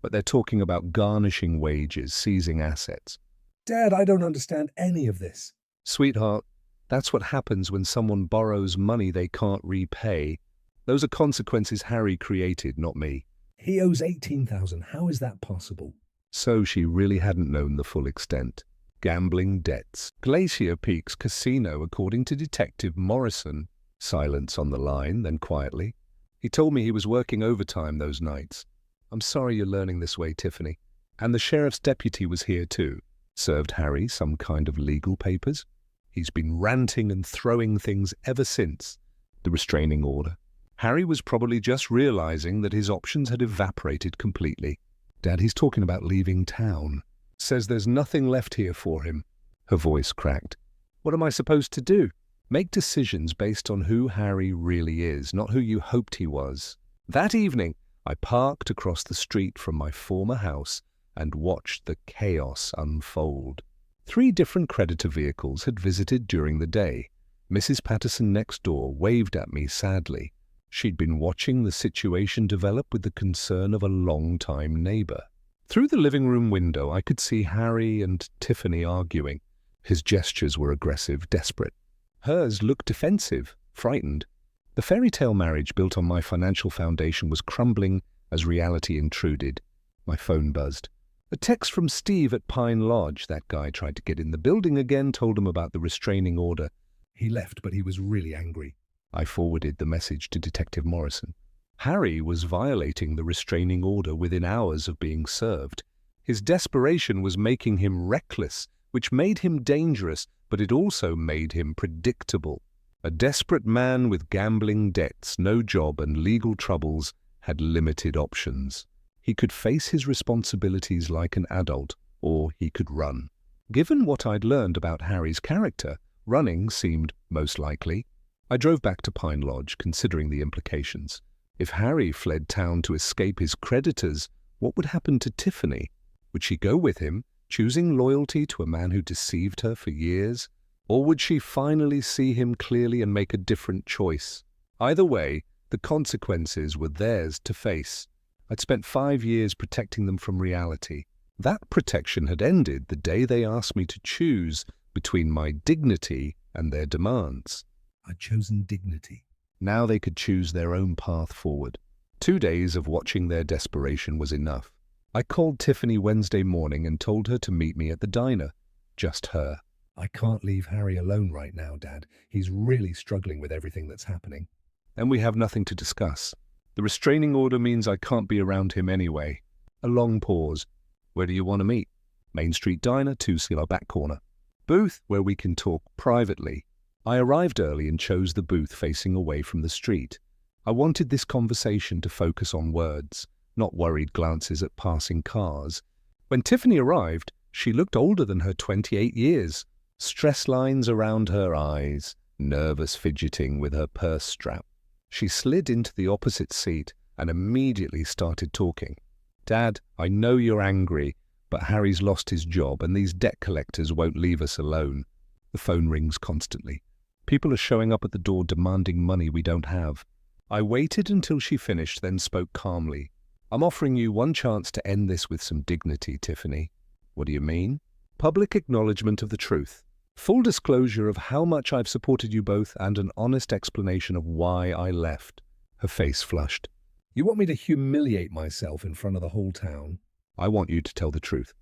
But they're talking about garnishing wages, seizing assets. Dad, I don't understand any of this. "Sweetheart, that's what happens when someone borrows money they can't repay. Those are consequences Harry created, not me." He owes 18,000. How is that possible? So she really hadn't known the full extent. Gambling debts. Glacier Peaks Casino, according to Detective Morrison. Silence on the line, then quietly. "He told me he was working overtime those nights. I'm sorry you're learning this way, Tiffany. And the sheriff's deputy was here too. Served Harry some kind of legal papers. He's been ranting and throwing things ever since. The restraining order. Harry was probably just realizing that his options had evaporated completely. Dad, he's talking about leaving town. Says there's nothing left here for him." Her voice cracked. "What am I supposed to do? Make decisions based on who Harry really is, not who you hoped he was." That evening, I parked across the street from my former house and watched the chaos unfold. 3 different creditor vehicles had visited during the day. Mrs. Patterson next door waved at me sadly. She'd been watching the situation develop with the concern of a long-time neighbor. Through the living room window, I could see Harry and Tiffany arguing. His gestures were aggressive, desperate. Hers looked defensive, frightened. The fairy tale marriage built on my financial foundation was crumbling as reality intruded. My phone buzzed. A text from Steve at Pine Lodge. That guy tried to get in the building again, told him about the restraining order. He left, but he was really angry. I forwarded the message to Detective Morrison. Harry was violating the restraining order within hours of being served. His desperation was making him reckless, which made him dangerous, but it also made him predictable. A desperate man with gambling debts, no job, and legal troubles had limited options. He could face his responsibilities like an adult, or he could run. Given what I'd learned about Harry's character, running seemed most likely. I drove back to Pine Lodge, considering the implications. If Harry fled town to escape his creditors, what would happen to Tiffany? Would she go with him, choosing loyalty to a man who deceived her for years? Or would she finally see him clearly and make a different choice? Either way, the consequences were theirs to face. I'd spent 5 years protecting them from reality. That protection had ended the day they asked me to choose between my dignity and their demands. I'd chosen dignity. Now they could choose their own path forward. 2 days of watching their desperation was enough. I called Tiffany Wednesday morning and told her to meet me at the diner. Just her. I can't leave Harry alone right now, Dad. He's really struggling with everything that's happening. And we have nothing to discuss. The restraining order means I can't be around him anyway. A long pause. Where do you want to meet? Main Street Diner, 2 Cigar back corner. Booth where we can talk privately. I arrived early and chose the booth facing away from the street. I wanted this conversation to focus on words, not worried glances at passing cars. When Tiffany arrived, she looked older than her 28 years. Stress lines around her eyes, nervous fidgeting with her purse strap. She slid into the opposite seat and immediately started talking. Dad, I know you're angry, but Harry's lost his job and these debt collectors won't leave us alone. The phone rings constantly. People are showing up at the door demanding money we don't have. I waited until she finished, then spoke calmly. I'm offering you one chance to end this with some dignity, Tiffany. What do you mean? Public acknowledgement of the truth. Full disclosure of how much I've supported you both and an honest explanation of why I left. Her face flushed. You want me to humiliate myself in front of the whole town? I want you to tell the truth.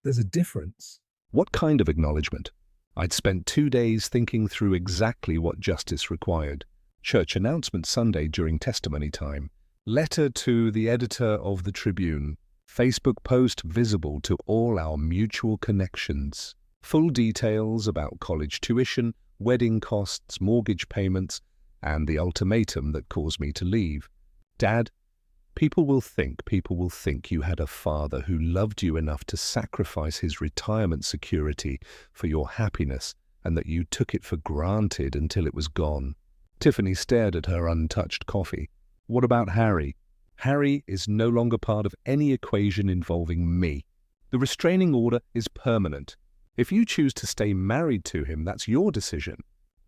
There's a difference. What kind of acknowledgement? I'd spent 2 days thinking through exactly what justice required. Church announcement Sunday during testimony time. Letter to the editor of the Tribune. Facebook post visible to all our mutual connections. Full details about college tuition, wedding costs, mortgage payments, and the ultimatum that caused me to leave. Dad, people will think you had a father who loved you enough to sacrifice his retirement security for your happiness and that you took it for granted until it was gone. Tiffany stared at her untouched coffee. What about Harry? Harry is no longer part of any equation involving me. The restraining order is permanent. If you choose to stay married to him, that's your decision.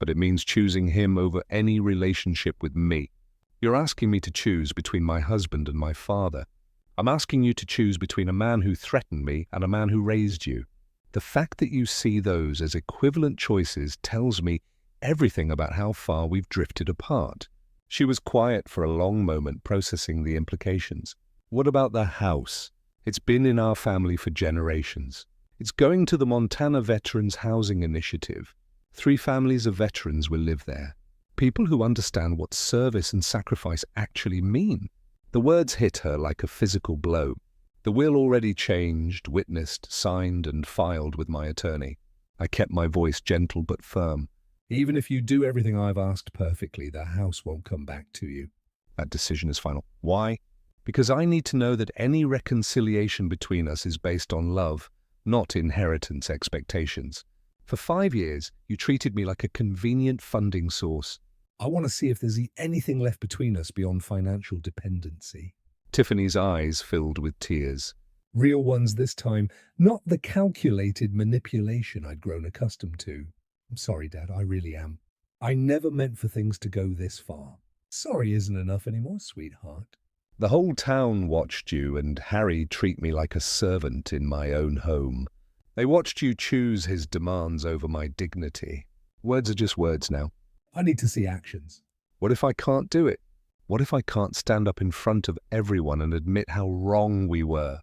But it means choosing him over any relationship with me. You're asking me to choose between my husband and my father. I'm asking you to choose between a man who threatened me and a man who raised you. The fact that you see those as equivalent choices tells me everything about how far we've drifted apart. She was quiet for a long moment, processing the implications. What about the house? It's been in our family for generations. It's going to the Montana Veterans Housing Initiative. 3 families of veterans will live there. People who understand what service and sacrifice actually mean. The words hit her like a physical blow. The will already changed, witnessed, signed, and filed with my attorney. I kept my voice gentle but firm. Even if you do everything I've asked perfectly, the house won't come back to you. That decision is final. Why? Because I need to know that any reconciliation between us is based on love, not inheritance expectations. For 5 years, you treated me like a convenient funding source. I want to see if there's anything left between us beyond financial dependency. Tiffany's eyes filled with tears. Real ones this time, not the calculated manipulation I'd grown accustomed to. I'm sorry, Dad, I really am. I never meant for things to go this far. Sorry isn't enough anymore, sweetheart. The whole town watched you and Harry treat me like a servant in my own home. They watched you choose his demands over my dignity. Words are just words now. I need to see actions. What if I can't do it? What if I can't stand up in front of everyone and admit how wrong we were?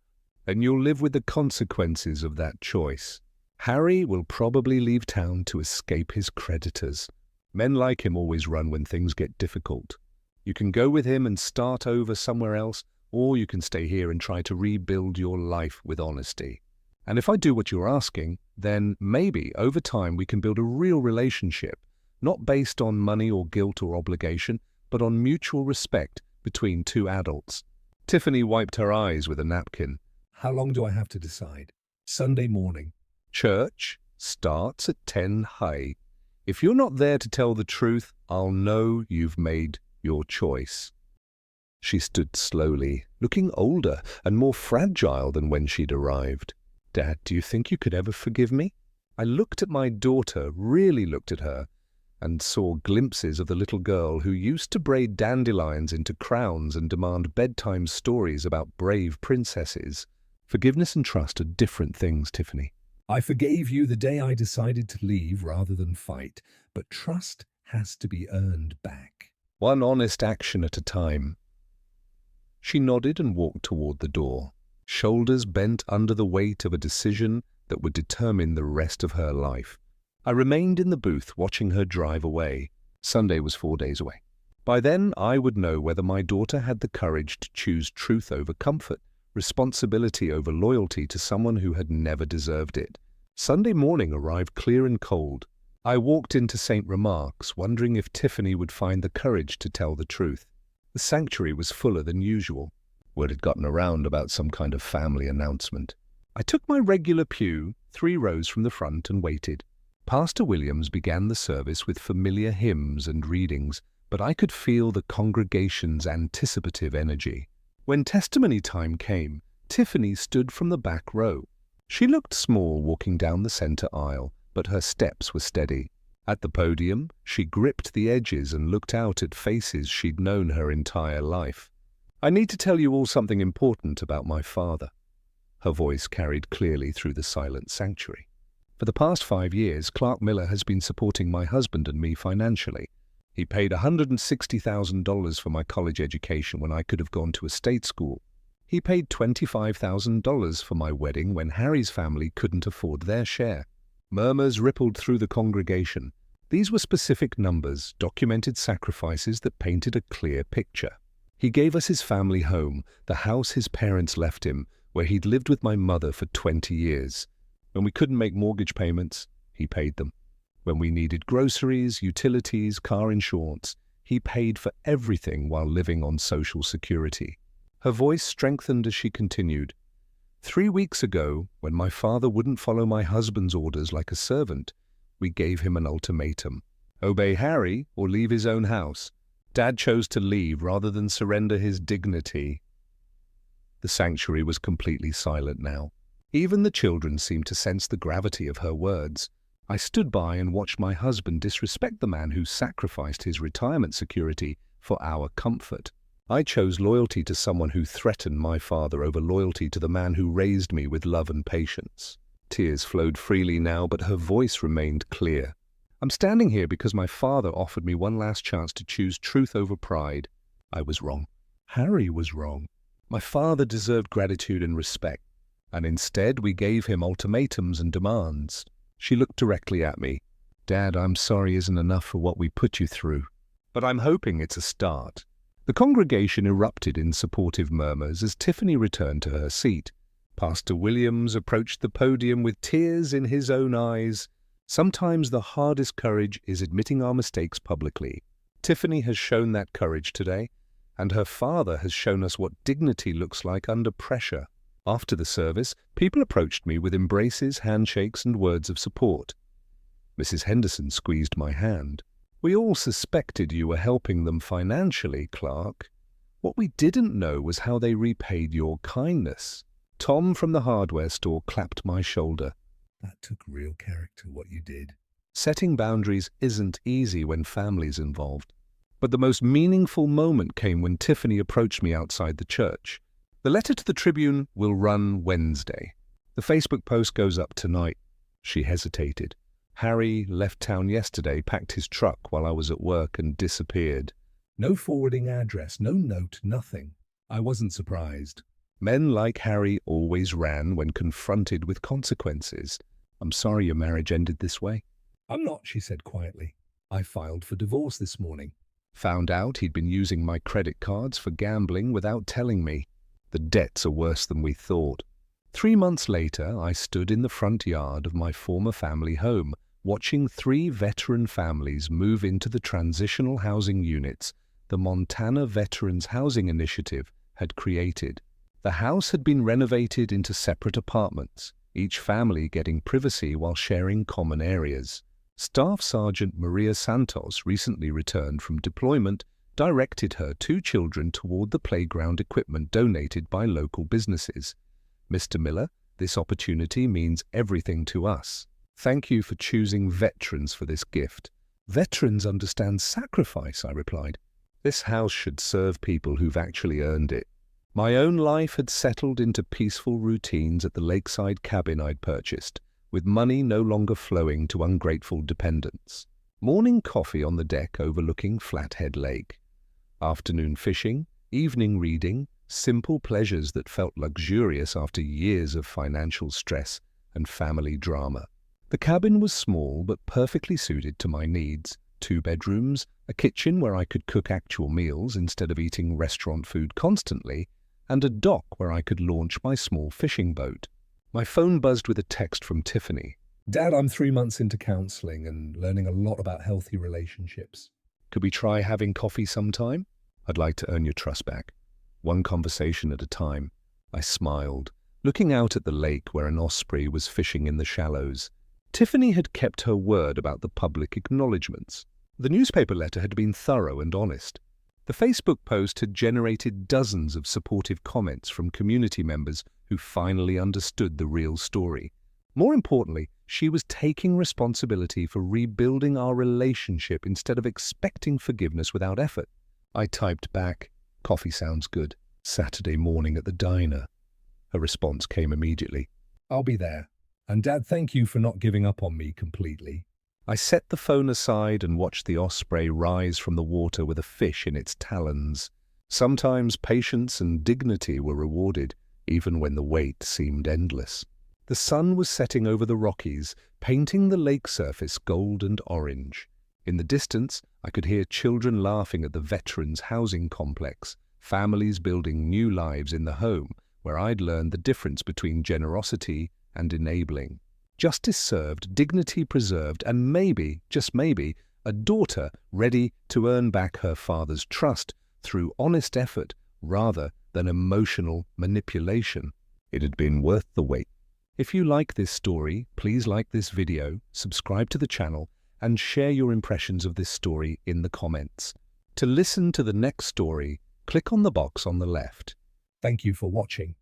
And you'll live with the consequences of that choice. Harry will probably leave town to escape his creditors. Men like him always run when things get difficult. You can go with him and start over somewhere else, or you can stay here and try to rebuild your life with honesty. And if I do what you're asking, then maybe over time we can build a real relationship, not based on money or guilt or obligation, but on mutual respect between two adults. Tiffany wiped her eyes with a napkin. How long do I have to decide? Sunday morning. Church starts at 10 high. If you're not there to tell the truth, I'll know you've made your choice. She stood slowly, looking older and more fragile than when she'd arrived. Dad, do you think you could ever forgive me? I looked at my daughter, really looked at her, and saw glimpses of the little girl who used to braid dandelions into crowns and demand bedtime stories about brave princesses. Forgiveness and trust are different things, Tiffany. I forgave you the day I decided to leave rather than fight, but trust has to be earned back. One honest action at a time. She nodded and walked toward the door, shoulders bent under the weight of a decision that would determine the rest of her life. I remained in the booth watching her drive away. Sunday was 4 days away. By then, I would know whether my daughter had the courage to choose truth over comfort, responsibility over loyalty to someone who had never deserved it. Sunday morning arrived clear and cold. I walked into St. Remark's, wondering if Tiffany would find the courage to tell the truth. The sanctuary was fuller than usual. Word had gotten around about some kind of family announcement. I took my regular pew, 3 rows from the front, and waited. Pastor Williams began the service with familiar hymns and readings, but I could feel the congregation's anticipative energy. When testimony time came, Tiffany stood from the back row. She looked small walking down the center aisle, but her steps were steady. At the podium, she gripped the edges and looked out at faces she'd known her entire life. I need to tell you all something important about my father. Her voice carried clearly through the silent sanctuary. For the past 5 years, Clark Miller has been supporting my husband and me financially. He paid $160,000 for my college education when I could have gone to a state school. He paid $25,000 for my wedding when Harry's family couldn't afford their share. Murmurs rippled through the congregation. These were specific numbers, documented sacrifices that painted a clear picture. He gave us his family home, the house his parents left him, where he'd lived with my mother for 20 years. When we couldn't make mortgage payments, he paid them. When we needed groceries, utilities, car insurance, he paid for everything while living on Social Security. Her voice strengthened as she continued. 3 weeks ago, when my father wouldn't follow my husband's orders like a servant, we gave him an ultimatum. Obey Harry or leave his own house. Dad chose to leave rather than surrender his dignity. The sanctuary was completely silent now. Even the children seemed to sense the gravity of her words. I stood by and watched my husband disrespect the man who sacrificed his retirement security for our comfort. I chose loyalty to someone who threatened my father over loyalty to the man who raised me with love and patience. Tears flowed freely now, but her voice remained clear. I'm standing here because my father offered me one last chance to choose truth over pride. I was wrong. Harry was wrong. My father deserved gratitude and respect, and instead we gave him ultimatums and demands. She looked directly at me. Dad, I'm sorry isn't enough for what we put you through, but I'm hoping it's a start. The congregation erupted in supportive murmurs as Tiffany returned to her seat. Pastor Williams approached the podium with tears in his own eyes. Sometimes the hardest courage is admitting our mistakes publicly. Tiffany has shown that courage today, and her father has shown us what dignity looks like under pressure. After the service, people approached me with embraces, handshakes, and words of support. Mrs. Henderson squeezed my hand. We all suspected you were helping them financially, Clark. What we didn't know was how they repaid your kindness. Tom from the hardware store clapped my shoulder. That took real character, what you did. Setting boundaries isn't easy when family's involved. But the most meaningful moment came when Tiffany approached me outside the church. The letter to the Tribune will run Wednesday. The Facebook post goes up tonight. She hesitated. Harry left town yesterday, packed his truck while I was at work and disappeared. No forwarding address, no note, nothing. I wasn't surprised. Men like Harry always ran when confronted with consequences. I'm sorry your marriage ended this way. I'm not, she said quietly. I filed for divorce this morning. Found out he'd been using my credit cards for gambling without telling me. The debts are worse than we thought. 3 months later, I stood in the front yard of my former family home, watching 3 veteran families move into the transitional housing units the Montana Veterans Housing Initiative had created. The house had been renovated into separate apartments, each family getting privacy while sharing common areas. Staff Sergeant Maria Santos, recently returned from deployment, directed her 2 children toward the playground equipment donated by local businesses. Mr. Miller, this opportunity means everything to us. Thank you for choosing veterans for this gift. Veterans understand sacrifice, I replied. This house should serve people who've actually earned it. My own life had settled into peaceful routines at the lakeside cabin I'd purchased, with money no longer flowing to ungrateful dependents. Morning coffee on the deck overlooking Flathead Lake. Afternoon fishing, evening reading, simple pleasures that felt luxurious after years of financial stress and family drama. The cabin was small but perfectly suited to my needs. 2 bedrooms, a kitchen where I could cook actual meals instead of eating restaurant food constantly, and a dock where I could launch my small fishing boat. My phone buzzed with a text from Tiffany. Dad, I'm 3 months into counseling and learning a lot about healthy relationships. Could we try having coffee sometime? I'd like to earn your trust back. One conversation at a time. I smiled, looking out at the lake where an osprey was fishing in the shallows. Tiffany had kept her word about the public acknowledgements. The newspaper letter had been thorough and honest. The Facebook post had generated dozens of supportive comments from community members who finally understood the real story. More importantly, she was taking responsibility for rebuilding our relationship instead of expecting forgiveness without effort. I typed back, "Coffee sounds good. Saturday morning at the diner." Her response came immediately. I'll be there. And Dad, thank you for not giving up on me completely. I set the phone aside and watched the osprey rise from the water with a fish in its talons. Sometimes patience and dignity were rewarded, even when the wait seemed endless. The sun was setting over the Rockies, painting the lake surface gold and orange. In the distance, I could hear children laughing at the veterans' housing complex, families building new lives in the home, where I'd learned the difference between generosity and enabling. Justice served, dignity preserved, and maybe, just maybe, a daughter ready to earn back her father's trust through honest effort rather than emotional manipulation. It had been worth the wait. If you like this story, please like this video, subscribe to the channel, and share your impressions of this story in the comments. To listen to the next story, click on the box on the left. Thank you for watching.